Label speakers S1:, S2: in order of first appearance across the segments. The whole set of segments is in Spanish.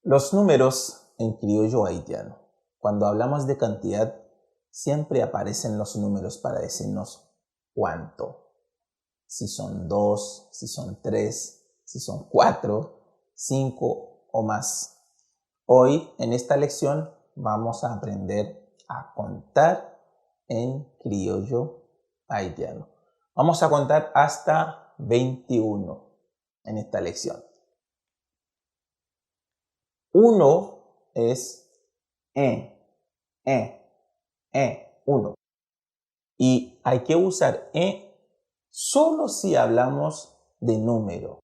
S1: Los números en criollo haitiano. Cuando hablamos de cantidad, siempre aparecen los números para decirnos cuánto. Si son 2, si son 3, si son 4, 5 o más. Hoy, en esta lección, vamos a aprender a contar en criollo haitiano. Vamos a contar hasta 21 en esta lección. 1 es 1. Y hay que usar solo si hablamos de número.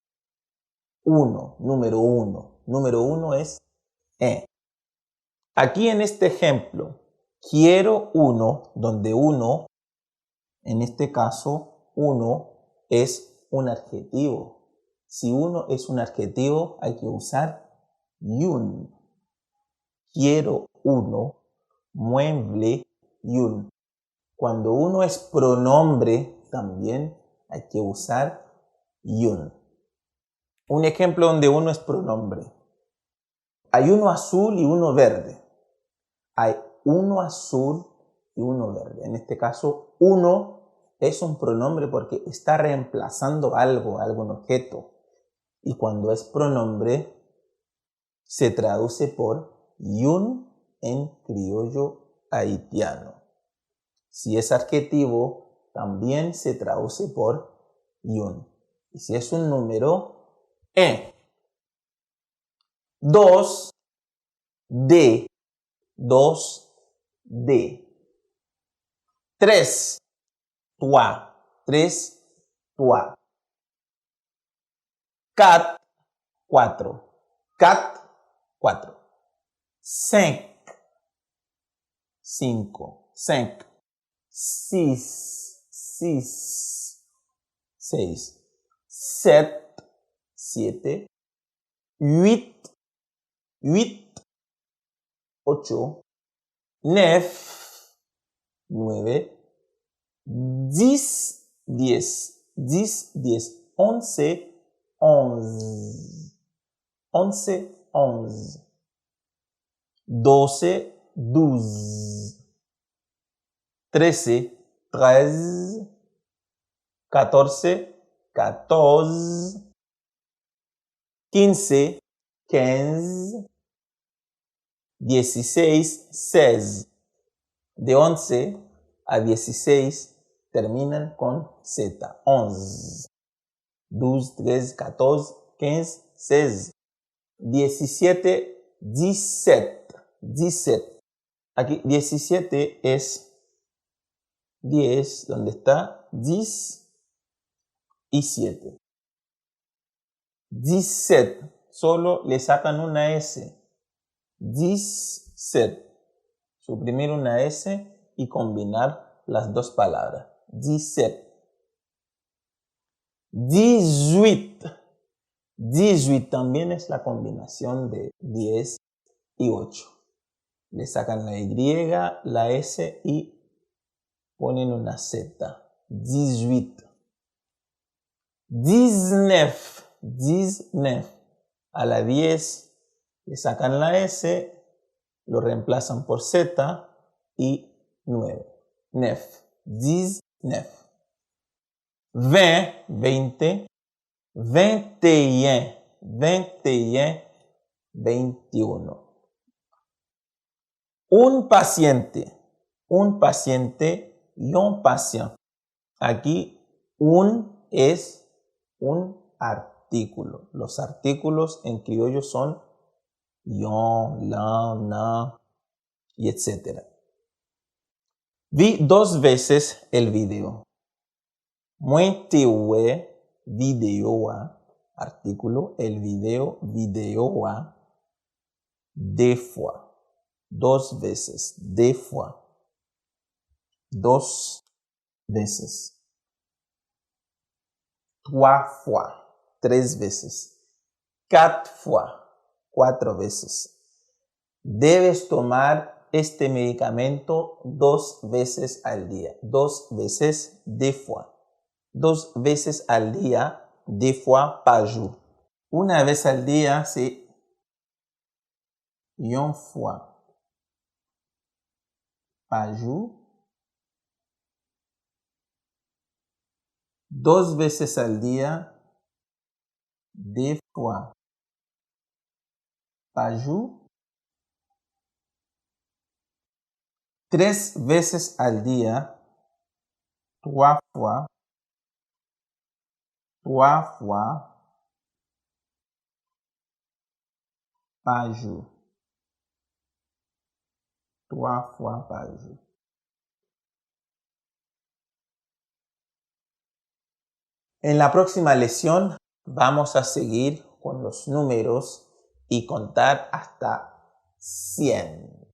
S1: Número 1. Número 1 es Aquí en este ejemplo, quiero 1, donde 1, en este caso, 1 es un adjetivo. Si 1 es un adjetivo, hay que usar yun. Quiero 1, mueble yun. Cuando 1 es pronombre, también hay que usar yun. Un ejemplo donde 1 es pronombre. Hay 1 azul y 1 verde. Hay 1 azul y 1 verde. En este caso, 1 es un pronombre porque está reemplazando algo, algún objeto. Y cuando es pronombre, se traduce por yun en criollo haitiano. Si es adjetivo, también se traduce por yun. Y si es un número, 2, D. 2D. 3, toi. 3, toi. 4, 4. 4, 4. 5, 5. 5. 6, 6. 6. 7, 7. 8, 8. 8, 9, 9, 10, 10, 10, 10, 11, 11, 11, 11, 12, 12, 13, 13, 14, 14, 15, 15, 16, 16. De 11 a 16 terminan con Z. 11, 12, 13, 14, 15, 16. 17, 17. 17. Aquí 17 es 10, donde está 10 y 7. 17, solo le sacan una S. 17. Suprimir una S y combinar las dos palabras. 17. 18. 18 también es la combinación de 10 y 8. Le sacan la Y, la S y ponen una Z. 18. 19. 19. A la 10 le sacan la S, lo reemplazan por Z y 9. 9. 19. 20, 20. 21, 21, 21. Un paciente y un patient. Aquí un es un artículo. Los artículos en criollo son yon, lan, na y etc. Vi 2 veces el video. Muentewe videoa, artículo, el video videoa, deux fois. 2 veces, deux fois. 2 veces. 3 fois, 3 veces. 4 fois, 4 veces. Debes tomar este medicamento 2 veces al día. 2 veces, deux fois. 2 veces al día, deux fois par jour. Una vez al día, sí. Une fois par jour. 2 veces al día. 2 fois par jour. 3 veces al día. 3 fois. 3 fois par jour. 3 fois par jour. En la próxima lección vamos a seguir con los números y contar hasta 100.